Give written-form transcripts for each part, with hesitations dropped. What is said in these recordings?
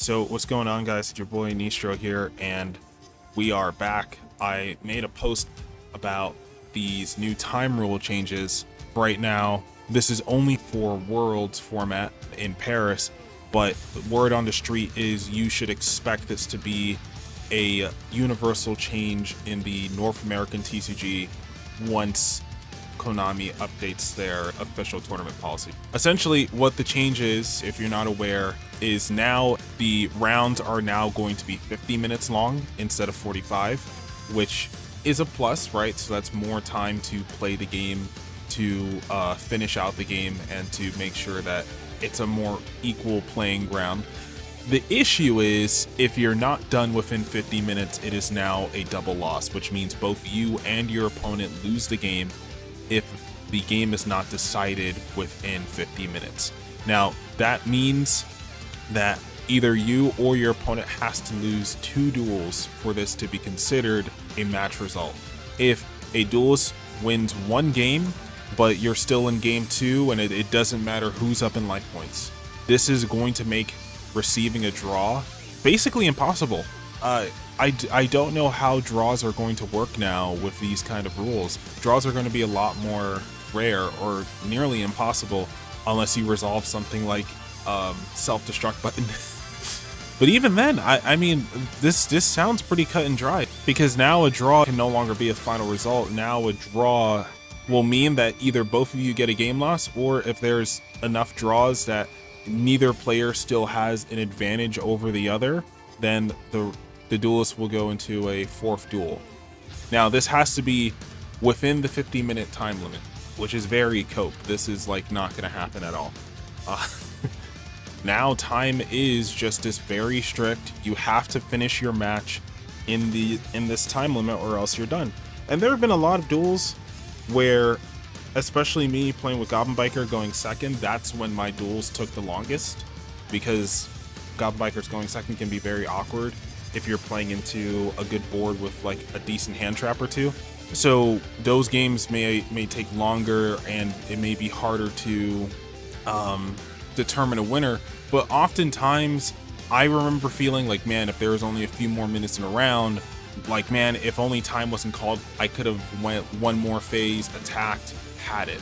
So what's going on, guys? It's your boy Nistro here, and we are back. I made a post about these new time rule changes. Right now, this is only for Worlds format in Paris, but word on the street is you should expect this to be a universal change in the North American TCG once Konami updates their official tournament policy. Essentially, what the change is, if you're not aware, is now the rounds are now going to be 50 minutes long instead of 45, which is a plus, right? So that's more time to play the game, to finish out the game, and to make sure that it's a more equal playing ground. The issue is, if you're not done within 50 minutes, it is now a double loss, which means both you and your opponent lose the game if the game is not decided within 50 minutes. Now, that means that either you or your opponent has to lose 2 duels for this to be considered a match result. If a duelist wins 1 game, but you're still in game 2 and it doesn't matter who's up in life points, this is going to make receiving a draw basically impossible. I don't know how draws are going to work now with these kind of rules. Draws are going to be a lot more rare or nearly impossible unless you resolve something like self-destruct button. But even then, I mean, this sounds pretty cut and dry, because now a draw can no longer be a final result. Now a draw will mean that either both of you get a game loss, or if there's enough draws that neither player still has an advantage over the other, then the duelist will go into a 4th duel. Now, this has to be within the 50-minute time limit, which is very cope. This is like not going to happen at all. Now time is just as very strict. You have to finish your match in this time limit, or else you're done. And there have been a lot of duels where, especially me playing with Goblin Biker going second, that's when my duels took the longest, because Goblin Bikers going second can be very awkward if you're playing into a good board with like a decent hand trap or 2. So those games may take longer, and it may be harder to determine a winner. But oftentimes I remember feeling like, man, if there was only a few more minutes in a round, like, man, if only time wasn't called, I could have went one more phase, attacked, had it.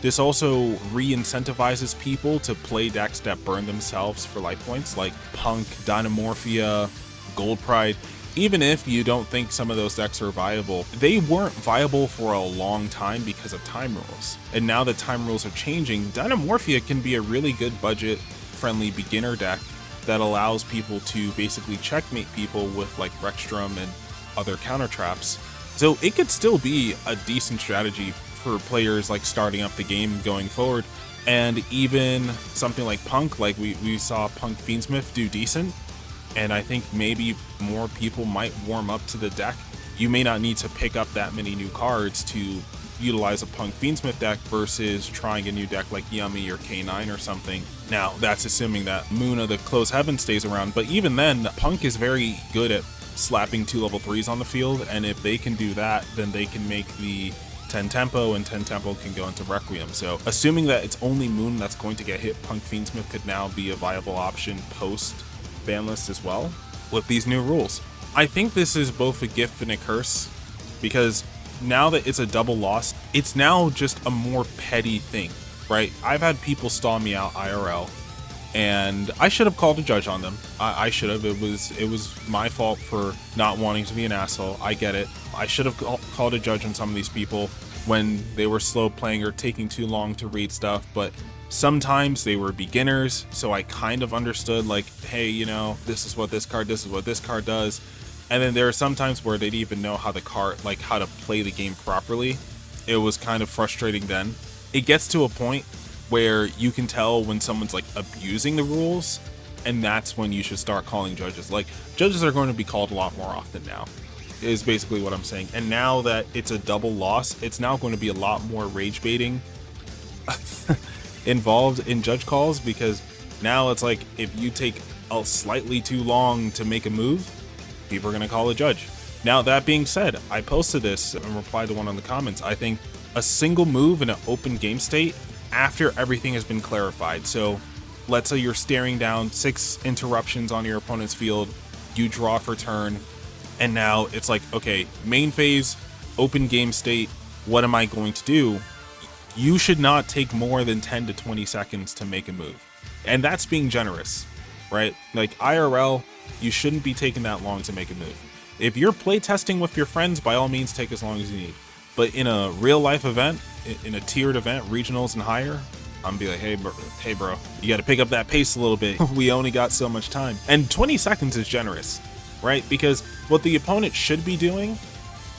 This also re-incentivizes people to play decks that burn themselves for life points, like Punk, Dynamorphia, Gold Pride. Even if you don't think some of those decks are viable, they weren't viable for a long time because of time rules. And now that time rules are changing, Dynamorphia can be a really good budget-friendly beginner deck that allows people to basically checkmate people with like Rexstrom and other counter traps. So it could still be a decent strategy for players like starting up the game going forward. And even something like Punk, like we saw Punk Fiendsmith do decent, and I think maybe more people might warm up to the deck. You may not need to pick up that many new cards to utilize a Punk Fiendsmith deck versus trying a new deck like Yummy or K9 or something. Now, that's assuming that Moon of the Closed Heaven stays around, but even then, Punk is very good at slapping 2 level 3s on the field, and if they can do that, then they can make the 10 tempo, and 10 tempo can go into Requiem. So assuming that it's only Moon that's going to get hit, Punk Fiendsmith could now be a viable option post ban list as well with these new rules. I think this is both a gift and a curse, because now that it's a double loss, it's now just a more petty thing, right? I've had people stall me out IRL, and I should have called a judge on them. I should have. It was my fault for not wanting to be an asshole. I get it. I should have called a judge on some of these people when they were slow playing or taking too long to read stuff, but sometimes they were beginners, so I kind of understood, like, hey, you know, this is what this card does. And then there are some times where they didn't even know how how to play the game properly. It was kind of frustrating then. It gets to a point where you can tell when someone's like abusing the rules, and that's when you should start calling judges. Like, judges are going to be called a lot more often now, is basically what I'm saying. And now that it's a double loss, it's now going to be a lot more rage baiting involved in judge calls, because now it's like, if you take a slightly too long to make a move, people are going to call a judge. Now, that being said, I posted this and replied to one on the comments. I think a single move in an open game state after everything has been clarified. So let's say you're staring down 6 interruptions on your opponent's field, you draw for turn, and now it's like, okay, main phase, open game state, what am I going to do? You should not take more than 10 to 20 seconds to make a move. And that's being generous, right? Like IRL, you shouldn't be taking that long to make a move. If you're playtesting with your friends, by all means, take as long as you need. But in a real life event, in a tiered event, regionals and higher, I'm gonna be like, hey bro, you gotta pick up that pace a little bit. We only got so much time. And 20 seconds is generous, right? Because what the opponent should be doing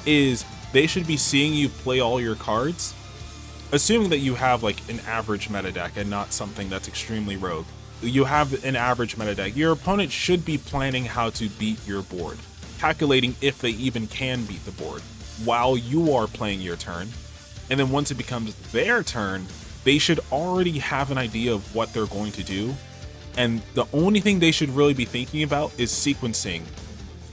is they should be seeing you play all your cards, assuming that you have like an average meta deck and not something that's extremely rogue. You have an average meta deck. Your opponent should be planning how to beat your board, calculating if they even can beat the board while you are playing your turn. And then once it becomes their turn, they should already have an idea of what they're going to do. And the only thing they should really be thinking about is sequencing,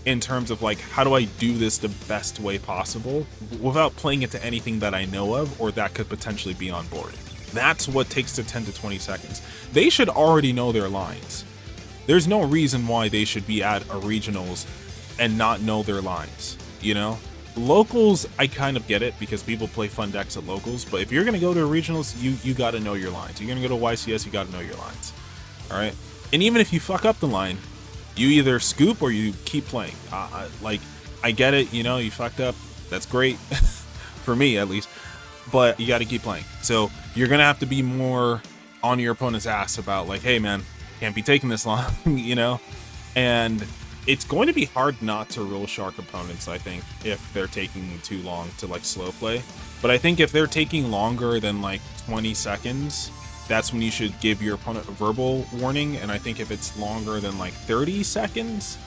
in terms of like, how do I do this the best way possible without playing into anything that I know of or that could potentially be on board. That's what takes the 10 to 20 seconds. They should already know their lines. There's no reason why they should be at a regionals and not know their lines, you know? Locals, I kind of get it because people play fun decks at locals, but if you're gonna go to regionals, you gotta know your lines. You're gonna go to YCS, you gotta know your lines, all right? And even if you fuck up the line, you either scoop or you keep playing. Like, I get it, you know, you fucked up, that's great, for me at least, but you gotta keep playing. So you're gonna have to be more on your opponent's ass about like, hey man, can't be taking this long, you know? And it's going to be hard not to rule shark opponents, I think, if they're taking too long to like slow play. But I think if they're taking longer than like 20 seconds, that's when you should give your opponent a verbal warning. And I think if it's longer than like 30 seconds,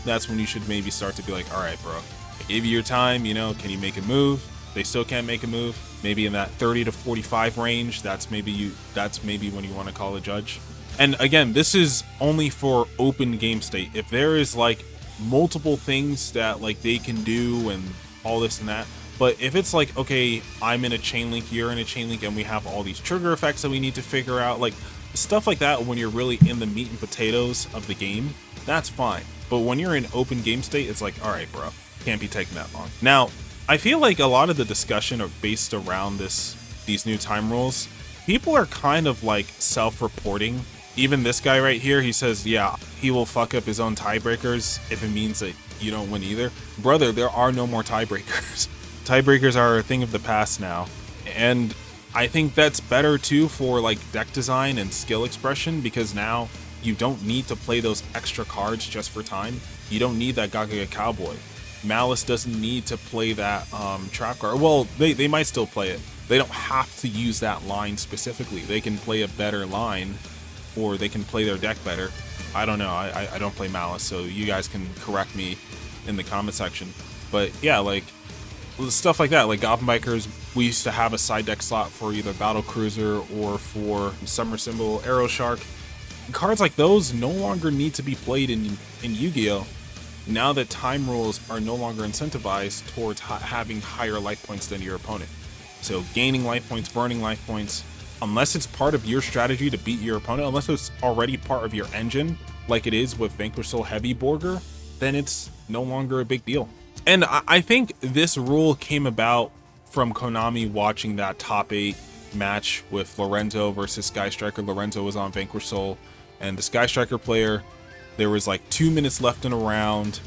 that's when you should maybe start to be like, all right, bro, I gave you your time, you know, can you make a move? They still can't make a move. Maybe in that 30 to 45 range, that's maybe when you want to call a judge. And again, this is only for open game state. If there is like multiple things that like they can do and all this and that, but if it's like, okay, I'm in a chain link, you're in a chain link, and we have all these trigger effects that we need to figure out, like stuff like that, when you're really in the meat and potatoes of the game, that's fine. But when you're in open game state, it's like, all right, bro, can't be taking that long. Now, I feel like a lot of the discussion are based around these new time rules. People are kind of like self-reporting. Even this guy right here, he says, yeah, he will fuck up his own tiebreakers if it means that you don't win either. Brother, there are no more tiebreakers. Tiebreakers are a thing of the past now. And I think that's better too for like deck design and skill expression, because now you don't need to play those extra cards just for time. You don't need that Gaga Cowboy. Malice doesn't need to play that trap card. Well, they might still play it. They don't have to use that line specifically. They can play a better line, or they can play their deck better. I don't know. I don't play Malice, so you guys can correct me in the comment section. But yeah, like stuff like that, like Goblin Bikers, we used to have a side deck slot for either Battle Cruiser or for Summer Symbol, Arrow Shark. Cards like those no longer need to be played in Yu-Gi-Oh! Now that time rules are no longer incentivized towards having higher life points than your opponent. So gaining life points, burning life points, unless it's part of your strategy to beat your opponent, unless it's already part of your engine, like it is with Vanquish Soul Heavy Borger, then it's no longer a big deal. And I think this rule came about from Konami watching that top 8 match with Lorenzo versus Sky Striker. Lorenzo was on Vanquish Soul, and the Sky Striker player, there was like 2 minutes left in a round.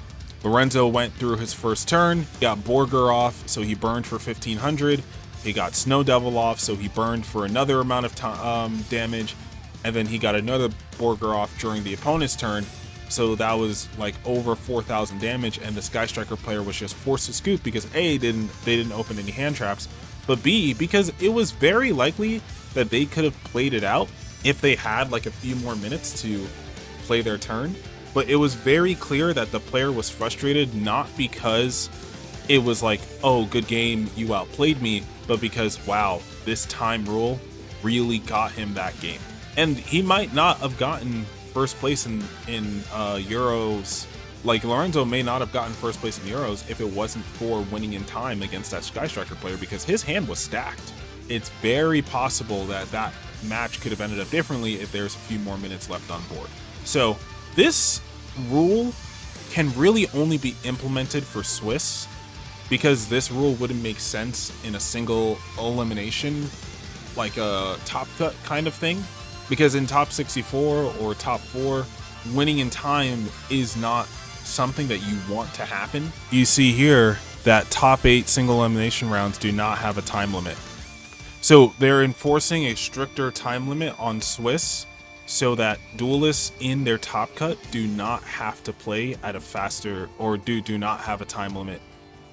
Lorenzo went through his first turn, got Borger off, so he burned for 1500. He got Snow Devil off, so he burned for another amount of damage, and then he got another Borger off during the opponent's turn, so that was like over 4,000 damage, and the Sky Striker player was just forced to scoop because A, they didn't open any hand traps, but B, because it was very likely that they could have played it out if they had like a few more minutes to play their turn. But it was very clear that the player was frustrated, not because it was like, oh, good game, you outplayed me, but because, wow, this time rule really got him that game. And he might not have gotten first place in Euros. Like, Lorenzo may not have gotten first place in Euros if it wasn't for winning in time against that Sky Striker player, because his hand was stacked. It's very possible that match could have ended up differently if there's a few more minutes left on board. So this rule can really only be implemented for Swiss, because this rule wouldn't make sense in a single elimination, like a top cut kind of thing. Because in top 64 or top 4, winning in time is not something that you want to happen. You see here that top 8 single elimination rounds do not have a time limit. So they're enforcing a stricter time limit on Swiss so that duelists in their top cut do not have to play at a faster, or do not have a time limit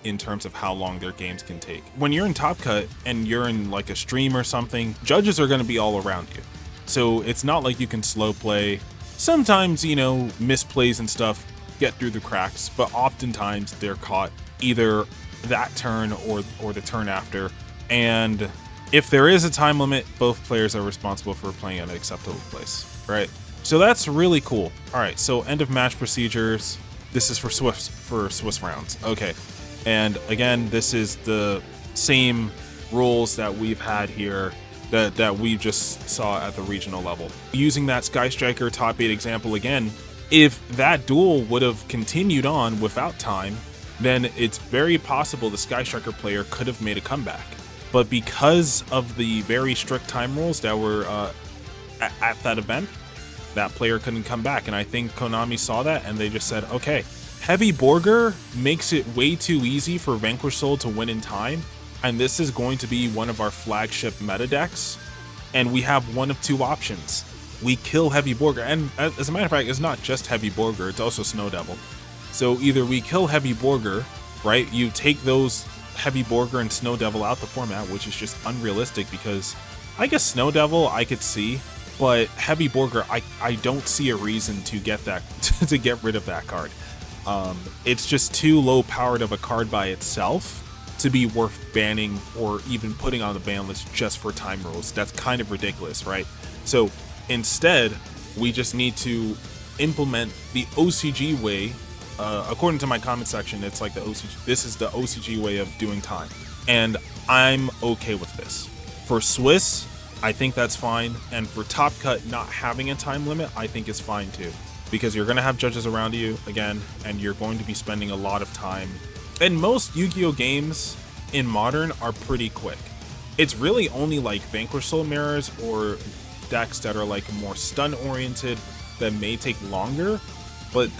in terms of how long their games can take. When you're in top cut and you're in like a stream or something, judges are going to be all around you. So it's not like you can slow play. Sometimes, you know, misplays and stuff get through the cracks, but oftentimes they're caught either that turn or the turn after. And if there is a time limit, both players are responsible for playing at an acceptable place, right? So that's really cool. All right, so end of match procedures. This is for Swiss rounds. Okay, and again, this is the same rules that we've had here that we just saw at the regional level. Using that Sky Striker top 8 example again, if that duel would have continued on without time, then it's very possible the Sky Striker player could have made a comeback. But because of the very strict time rules that were at that event, that player couldn't come back. And I think Konami saw that and they just said, okay, Heavy Borger makes it way too easy for Vanquish Soul to win in time. And this is going to be one of our flagship meta decks. And we have one of 2 options. We kill Heavy Borger. And as a matter of fact, it's not just Heavy Borger, it's also Snow Devil. So either we kill Heavy Borger, right? You take those Heavy Borger and Snow Devil out the format, which is just unrealistic, because I guess Snow Devil I could see, but Heavy Borger I don't see a reason to get that to get rid of that card. It's just too low powered of a card by itself to be worth banning or even putting on the ban list just for time rules. That's kind of ridiculous, right? So instead, we just need to implement the OCG way. According to my comment section, it's like the OCG. This is the OCG way of doing time, and I'm okay with this. For Swiss, I think that's fine, and for Top Cut not having a time limit, I think is fine too, because you're gonna have judges around you again, and you're going to be spending a lot of time. And most Yu-Gi-Oh games in Modern are pretty quick. It's really only like Vanquish Soul Mirrors or decks that are like more stun oriented that may take longer, but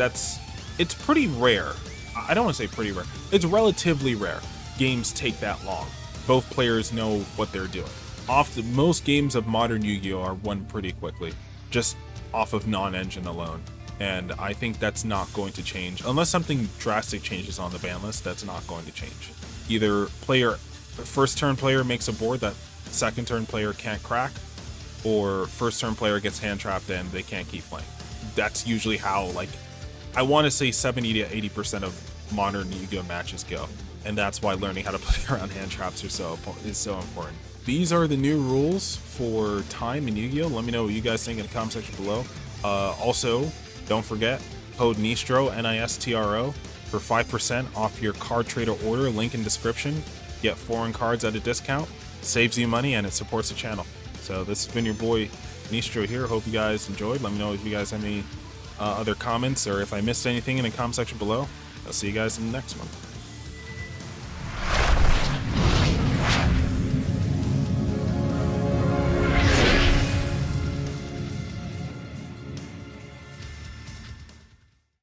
it's pretty rare. I don't want to say pretty rare. It's relatively rare. Games take that long. Both players know what they're doing. Often, most games of modern Yu-Gi-Oh are won pretty quickly, just off of non-engine alone. And I think that's not going to change. Unless something drastic changes on the ban list, that's not going to change. Either first turn player makes a board that second turn player can't crack, or first turn player gets hand trapped and they can't keep playing. That's usually how, like, I want to say 70 to 80% of modern Yu-Gi-Oh matches go. And that's why learning how to play around hand traps is so important. These are the new rules for time in Yu-Gi-Oh! Let me know what you guys think in the comment section below. Also, don't forget, code Nistro, Nistro, for 5% off your card trader order, link in description. Get foreign cards at a discount. Saves you money and it supports the channel. So this has been your boy Nistro here. Hope you guys enjoyed. Let me know if you guys have any other comments or if I missed anything in the comment section below. I'll see you guys in the next one.